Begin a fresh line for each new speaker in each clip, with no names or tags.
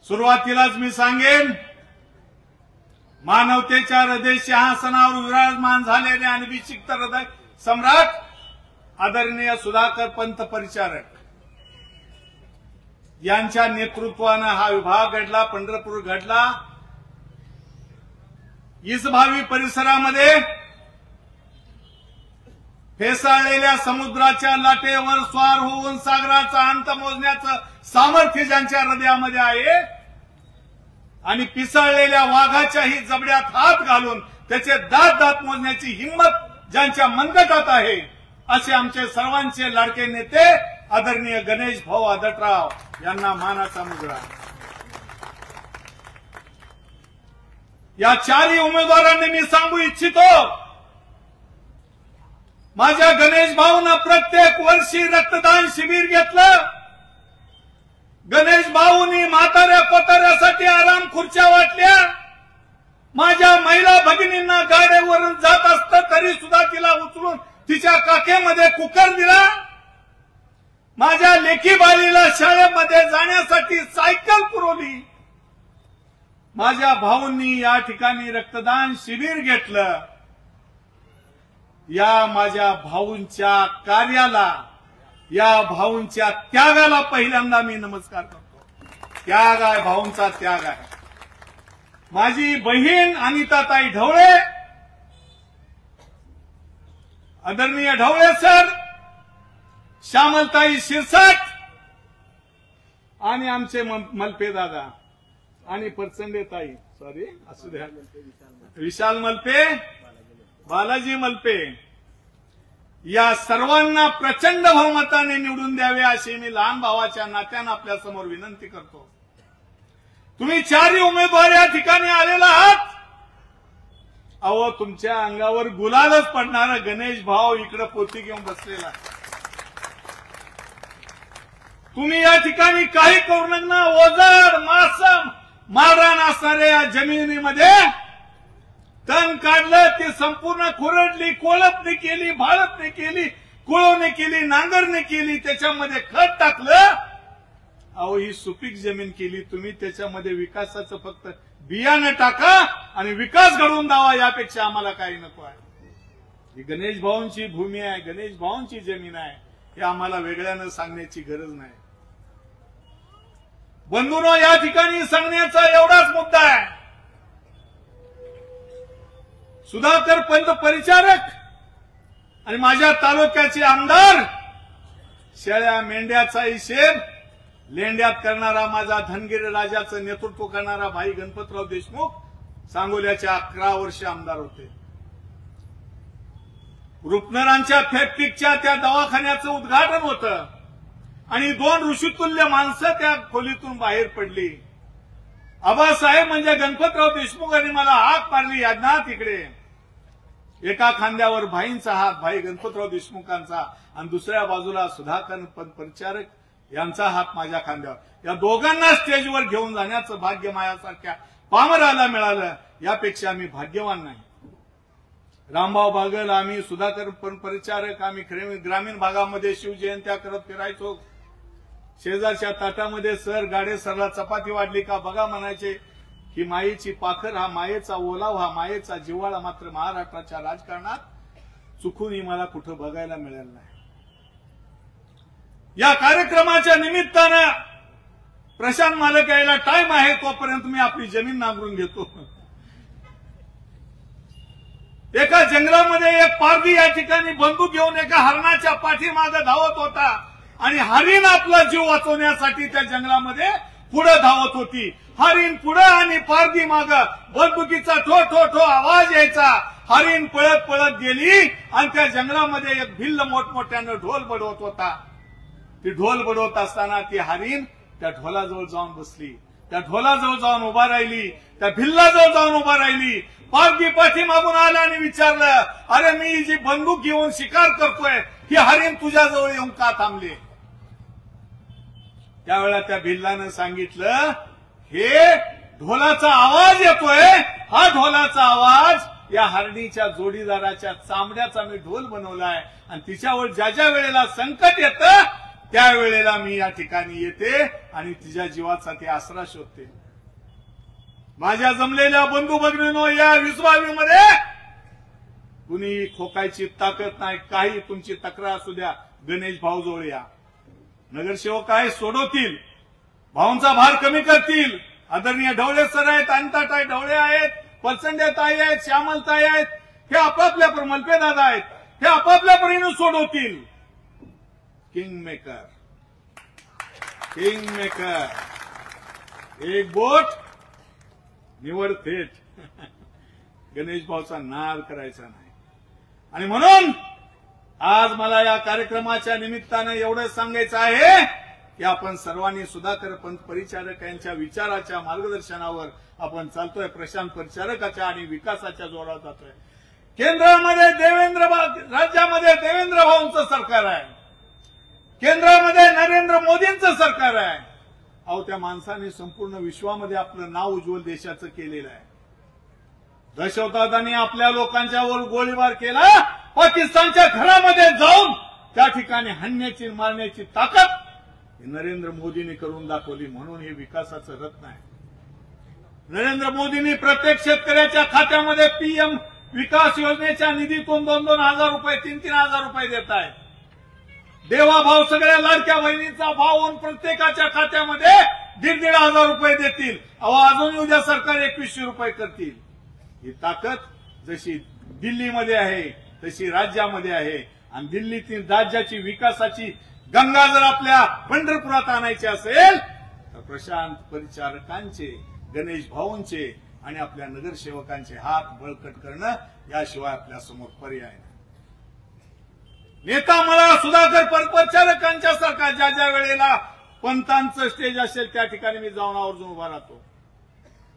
सुरुवातीलाच मी सांगेन, मानवतेच्या हृदय सिंहासनावर विराजमान झालेले आणि विशिष्ट हृदय सम्राट आदरणीय सुधाकर पंत परिचारक यांच्या नेतृत्वाने हा विभाग घडला, पंढरपूर घडला। इस भावी परिसरामध्ये फेसाळलेल्या समुद्राच्या लाटेवर स्वार होऊन सागराचा अंत मोजण्याचं सामर्थ्य ज्यांच्या हृदयामध्ये आहे आणि पिसाळलेल्या वाघाच्याही जबड्यात हात घालून त्याचे दात मोजण्याची हिंमत ज्यांच्या मनगटात आहे, असे आमचे सर्वांचे लाडके नेते आदरणीय गणेश भाऊ आदटराव यांना मानाचा मुजरा। या चारही उमेदवारांनी मी सांगू इच्छितो, माझ्या गणेश भाऊंना प्रत्येक वर्षी रक्तदान शिबिर घेतलं। गणेश भाऊंनी म्हाताऱ्या कोताऱ्यासाठी आराम खुर्च्या वाटल्या। माझ्या महिला भगिनींना गाड्यावरून जात असतं तरी सुद्धा तिला उचलून तिच्या काखेमध्ये कुकर दिला। माझ्या लेकी बाळीला शाळेमध्ये जाण्यासाठी सायकल पुरवली। माझ्या भाऊंनी या ठिकाणी रक्तदान शिबिर घेतलं। या माझ्या भाऊंच्या कार्याला, या भाऊंच्या त्यागाला पहिल्यांदा मी नमस्कार करतो। त्याग आहे, भाऊंचा त्याग आहे। माझी बहीण अनिताताई ढवळे, आदरणीय ढवळे सर, श्यामलताई शिरसाट आणि आमचे मलपे दादा आणि परचंडे ताई, सॉरी असू द्या, विशाल मलपे, बालाजी मलपे, या सर्वांना प्रचंड बहुमताने निवडून द्यावे अशी मी लहान भावाच्या नात्याने आपल्या समोर विनंती करतो। तुम्ही चारही उमेदवार या ठिकाणी आलेला आहात। अहो, तुमच्या अंगावर गुलालच पडणारा गणेश भाऊ इकडे पोती घेऊन बसलेला आहे। तुम्ही या ठिकाणी काही करू नका। ओझर मासम मारहाण असणाऱ्या या जमिनीमध्ये तण काढलं, ती संपूर्ण खुरडली, कोळपणी केली, भाळपणी केली, कुळवणी केली, नांगरणी केली, त्याच्यामध्ये खत टाकलं। अहो, ही सुपीक जमीन केली तुम्ही, त्याच्यामध्ये विकासाचं फक्त बियाणं टाका आणि विकास घडवून द्यावा, यापेक्षा आम्हाला काही नको आहे। ही गणेश भाऊंची भूमी आहे, गणेश भाऊंची जमीन आहे, हे आम्हाला वेगळ्यानं सांगण्याची गरज नाही। बंधूंनो, या ठिकाणी सांगण्याचा एवढाच मुद्दा आहे, सुधाकर पंत परिचारक आणि माझ्या तालुक्याचे आमदार शेळ्या मेंढ्याचा हिशेब लेंड्यात करणारा माझा धनगिरी राजाचं नेतृत्व करणारा भाई गणपतराव देशमुख सांगोल्याचे 11 वर्ष आमदार होते। रुपनरांच्या फेपटिकच्या त्या दवाखान्याचं उद्घाटन होतं आणि 2 ऋषितुल्य माणसं त्या खोलीतून बाहेर पडली। आबासाहेब म्हणजे गणपतराव देशमुख आणि मला हाक मारली, यादना तिकडे। एका खांद्यावर भाईंचा हात, भाई गणपतराव देशमुखांचा, आणि दुसऱ्या बाजूला सुधाकर पंत परिचारक यांचा हात माझ्या खांद्यावर। या दोघांना स्टेजवर घेऊन जाण्याचं भाग्य माझ्यासारख्या पामराला मिळालं, यापेक्षा आम्ही भाग्यवान नाही। रामभाऊ बागल, आम्ही सुधाकर पंत परिचारक, आम्ही ग्रामीण भागामध्ये शिवजयंत्या करत फिरायचो। शेजारच्या ताटामध्ये सर गाडे सरला चपाती वाढली का बघा म्हणायचे। ही मायेची पाखर, हा मायेचा ओलाव, हा मायेचा जिव्हाळा मात्र महाराष्ट्राच्या राजकारणात चुकूनही मला कुठं बघायला मिळालं नाही। या कार्यक्रमाच्या निमित्तानं प्रशांत मालक यायला टाइम आहे, तोपर्यंत मी आपली जमीन नांगरून घेतो। एका जंगलामध्ये एक पारधी या ठिकाणी बंदूक घेऊन एका हरणाच्या पाठीमागे धावत होता आणि हरिण आपला जीव वाचवण्यासाठी त्या जंगलामध्ये पुढे धावत होती। हरिण पुढे आणि पारधी मागे, बंदुकीचा ठो ठो ठो आवाज यायचा। हरिण पळत पळत गेली आणि त्या जंगलामध्ये एक भिल्ल मोठमोठ्यानं ढोल बडवत होता। ती ढोल बडवत असताना ती हरिण त्या ढोलाजवळ जाऊन बसली, त्या ढोलाजवळ जाऊन उभा राहिली, त्या भिल्लाजवळ जाऊन उभा राहिली। पारधी पाठीमागून आला आणि विचारलं, अरे मी जी बंदूक घेऊन शिकार करतोय, ही हरिण तुझ्याजवळ येऊन का थांबली? त्यावेळेला त्या भिल्लानं सांगितलं, हे ढोलाचा आवाज येतोय, हा ढोलाचा आवाज या हरणीच्या जोडीदाराच्या चामड्याचा मी ढोल बनवलाय आणि तिच्यावर ज्या ज्या वेळेला संकट येतं त्यावेळेला मी या ठिकाणी येते आणि तिच्या जीवासाठी आसरा शोधते. माझ्या जमलेल्या बंधू भगिनींनो, या विश्वावीमध्ये कुणी खोकायची ताकद नाही. काही तुमची तक्रार असू द्या, गणेश भाऊजवळ या. नगरसेवक आहे, सोडवतील, भाऊंचा भार कमी करतील. आदरणीय ढवळे सर आहेत, अनिताताई ढवळे आहेत, पलसंडे ताई आहेत, श्यामल ताई आहेत, हे आपापल्या मलपे दादा आहेत, हे आपापल्या परीने सोडवतील. किंग मेकर, एक बोट निवड थेट. गणेश भाऊचा नाद करायचा नाही. आणि म्हणून आज मला या कार्यक्रमाच्या निमित्तानं एवढं सांगायचं आहे की आपण सर्वांनी सुधाकर पंत परिचारक यांच्या विचाराच्या मार्गदर्शनावर आपण चालतोय. प्रशांत परिचारकाच्या आणि विकासाच्या जोरावर जातोय. केंद्रामध्ये राज्यामध्ये देवेंद्र भाऊंचं सरकार आहे, केंद्रामध्ये नरेंद्र मोदींचं सरकार आहे. अहो, त्या माणसाने संपूर्ण विश्वामध्ये आपलं नाव उज्ज्वल देशाचं केलेलं आहे. दहशतवादाने आपल्या लोकांच्यावर गोळीबार केला, पाकिस्तानच्या घरामध्ये जाऊन त्या ठिकाणी हाणण्याची मारण्याची ताकद नरेंद्र मोदींनी करून दाखवली. म्हणून हे विकासाचं रत्न आहे. नरेंद्र मोदींनी प्रत्येक शेतकऱ्याच्या खात्यामध्ये पीएम विकास योजनेच्या निधीतून 2-2 हजार रुपये, 3-3 हजार रुपये देत आहेत. देवा भाव सगळ्या लाडक्या बहिणींचा भाव होऊन प्रत्येकाच्या खात्यामध्ये 1.5 हजार रुपये देतील. अहो, अजून उद्या सरकार 2100 रुपये करतील. ही ताकद जशी दिल्लीमध्ये आहे तशी राज्यामध्ये आहे. आणि दिल्लीतील राज्याची विकासाची गंगा जर आपल्या पंढरपुरात आणायची असेल तर प्रशांत परिचारकांचे, गणेश भाऊंचे आणि आपल्या नगरसेवकांचे हात बळकट करणं याशिवाय आपल्या समोर पर्याय नाही. नेता मला सुधाकर परिचारकांच्या सारखा ज्या ज्या वेळेला पंतांचं स्टेज असेल त्या ठिकाणी मी जाऊन आवर्जून उभा राहतो.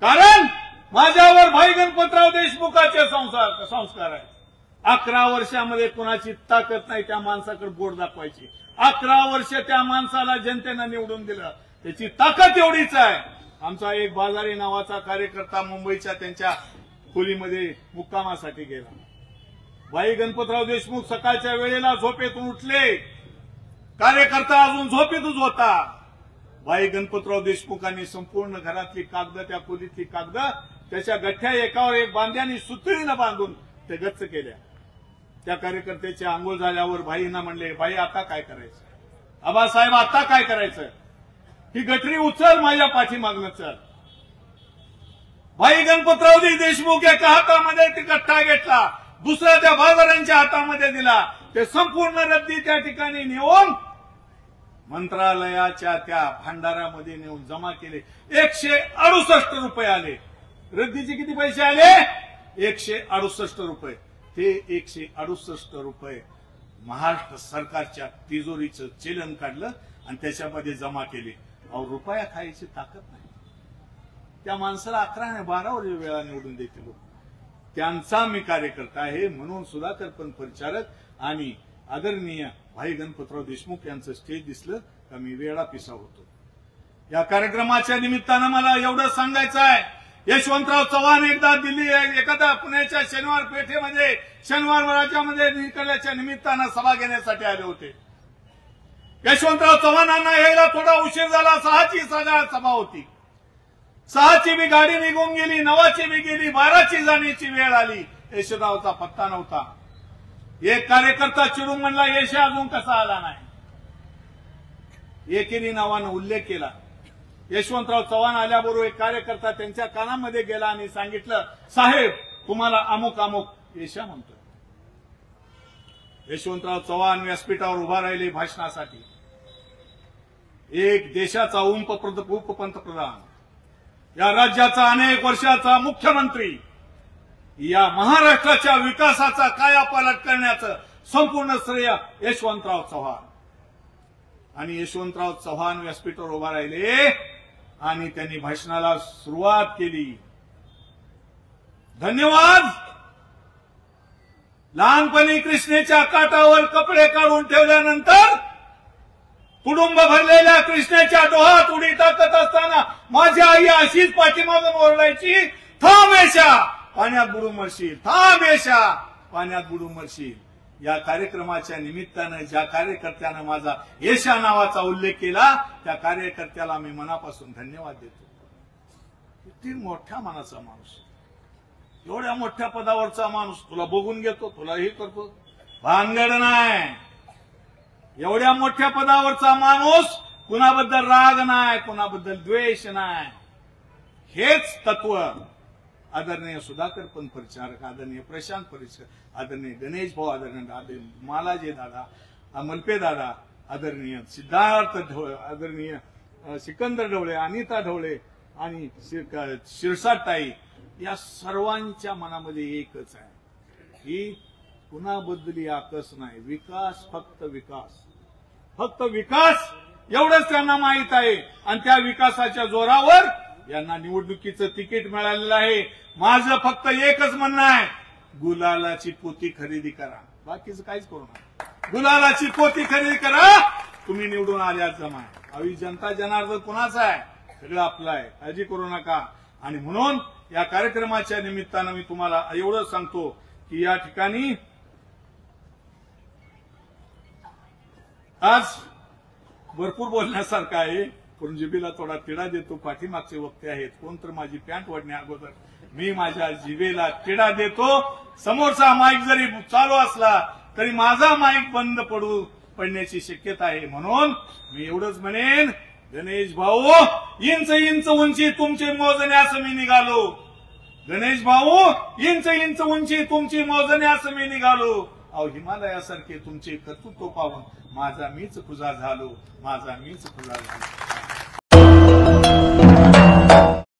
कारण माझ्यावर भाई गणपतराव देशमुखाचे संस्कार आहेत. 11 वर्षामध्ये कुणाची ताकद नाही त्या माणसाकडे बोट दाखवायची. 11 वर्ष त्या माणसाला जनतेनं निवडून दिलं, त्याची ताकद एवढीच आहे. आमचा एक बाजारी नावाचा कार्यकर्ता मुंबईच्या त्यांच्या खोलीमध्ये मुक्कामासाठी गेला. भाई गणपतराव देशमुख सकाळच्या वेळेला झोपेतून उठले, कार्यकर्ता अजून झोपेतच होता. भाई गणपतराव देशमुखांनी संपूर्ण घरातली कागद, त्या खोलीतली कागद त्याच्या गठ्ठ्या एकावर एक बांध्यानी सुतळीनं बांधून ते गच्च केल्या. त्या कार्यकर्त्याची आंघोळ झाल्यावर भाईंना म्हणले, भाई आता काय करायचं? आबासाहेब आता काय करायचं? ही गठरी उचल, माझ्या पाठीमागनं चल. भाई गणपतराव देशमुख एका हातामध्ये ती गठ्ठा घेतला, दुसऱ्या त्या बाजारांच्या हातामध्ये दिला. ते संपूर्ण रद्दी त्या ठिकाणी नेऊन मंत्रालयाच्या त्या भांडारामध्ये नेऊन जमा केले. 168 रुपये आले. रद्दीचे किती पैसे आले? 168 रुपये. ते 168 रुपये महाराष्ट्र सरकारच्या तिजोरीचं चलन काढलं आणि त्याच्यामध्ये जमा केले. अहो, रुपया खायची ताकद नाही. त्या माणसाला 11 आणि 12 वेळा निवडून देते लोक. त्यांचा मी कार्यकर्ता आहे. म्हणून सुधाकर पंत परिचारक आणि आदरणीय भाई गणपतराव देशमुख यांचं स्टेज दिसलं का मी वेळा पिसा होतो. या कार्यक्रमाच्या निमित्तानं मला एवढं सांगायचं आहे, यशवंतराव चव्हाण एकदा दिल्ली एखाद्या पुण्याच्या शनिवार पेठेमध्ये शनिवार राज्यामध्ये निकळल्याच्या निमित्तानं सभा घेण्यासाठी आले होते. यशवंतराव चव्हाणांना यायला थोडा उशीर झाला. 6ची सभा होती. 6ची बी गाडी निघून गेली, 9ची बी गेली, 12ची जाण्याची वेळ आली. यशवंतरावचा पत्ता नव्हता. एक कार्यकर्ता चिडून म्हणला, यश अजून कसा आला नाही? एकेरी नावानं उल्लेख केला. यशवंतराव चव्हाण आल्याबरोबर एक कार्यकर्ता त्यांच्या कानामध्ये गेला आणि सांगितलं, साहेब तुम्हाला अमुक अमुक यशा म्हणतोय. यशवंतराव चव्हाण व्यासपीठावर उभा राहिले भाषणासाठी. एक देशाचा उपपंतप्रधान, या राज्याचा अनेक वर्षाचा मुख्यमंत्री, या महाराष्ट्राच्या विकासाचा कायापालट करण्याचं संपूर्ण श्रेय यशवंतराव चव्हाण. आणि यशवंतराव चव्हाण व्यासपीठावर उभा राहिले आणि त्यांनी भाषणाला सुरुवात केली. धन्यवाद. लहानपणी कृष्णेच्या काठावर कपडे काढून ठेवल्यानंतर कुटुंब भरलेल्या कृष्णेच्या डोहात उडी टाकत असताना माझी आई अशीच पाठीमागून ओरडायची, थांब येशा, पाण्यात बुडून मरशील, थांब येशा, पाण्यात बुडून मरशील. या कार्यक्रमाच्या निमित्तानं ज्या कार्यकर्त्यानं माझा यशा नावाचा उल्लेख केला त्या कार्यकर्त्याला मी मनापासून धन्यवाद देतो. किती मोठ्या मनाचा माणूस, एवढ्या मोठ्या पदावरचा माणूस, तुला बघून घेतो, तुला हे करतो, भानगड नाही. एवढ्या मोठ्या पदावरचा माणूस, कुणाबद्दल राग नाही, कुणाबद्दल द्वेष नाही. हेच तत्व आदरणीय सुधाकर पंत परिचारक, आदरणीय प्रशांत परिचारक, आदरणीय गणेश भाऊ, आदरणीय मालाजी दादा, मलपे दादा, आदरणीय सिद्धार्थ ढवळे, आदरणीय सिकंदर ढवळे, अनिता ढवळे आणि शिरसाट या सर्वांच्या मनामध्ये एकच आहे की कुणाबद्दली आकस नाही, विकास, फक्त विकास, फक्त विकास एवढंच त्यांना माहित आहे. आणि त्या विकासाच्या जोरावर यांना निवडणुकीचं तिकीट मिळालेलं आहे. माझं फक्त एकच म्हणणं आहे, गुलालाची पोती खरेदी करा, बाकीचं काहीच करू नका. गुलालाची पोती खरेदी करा, तुम्ही निवडून आल्यात जमा. अवी जनता जनार्दन कुणाचा आहे, सगळं आपलं आहे, काळजी करू नका. आणि म्हणून या कार्यक्रमाच्या निमित्तानं मी तुम्हाला एवढं सांगतो की या ठिकाणी आज भरपूर बोलण्यासारखं आहे, पण जिभेला थोडा तिडा देतो. पाठीमागचे वक्ते आहेत, कोण तर माझी पॅन्ट ओढण्या अगोदर मी माझ्या जिभेला तिडा देतो. समोरचा माईक जरी चालू असला तरी माझा माईक बंद पडण्याची शक्यता आहे. म्हणून मी एवढंच म्हणेन, गणेश भाऊ, इंच इंच उंची तुमची मोजण्यास मी निघालो. गणेश भाऊ, इंच इंच उंची तुमची मोजण्यास मी निघालो. अहो, हिमालयासारखे तुमचे कर्तृत्व पाहून माझा मीच खुजा झालो, माझा मीच खुजा झालो.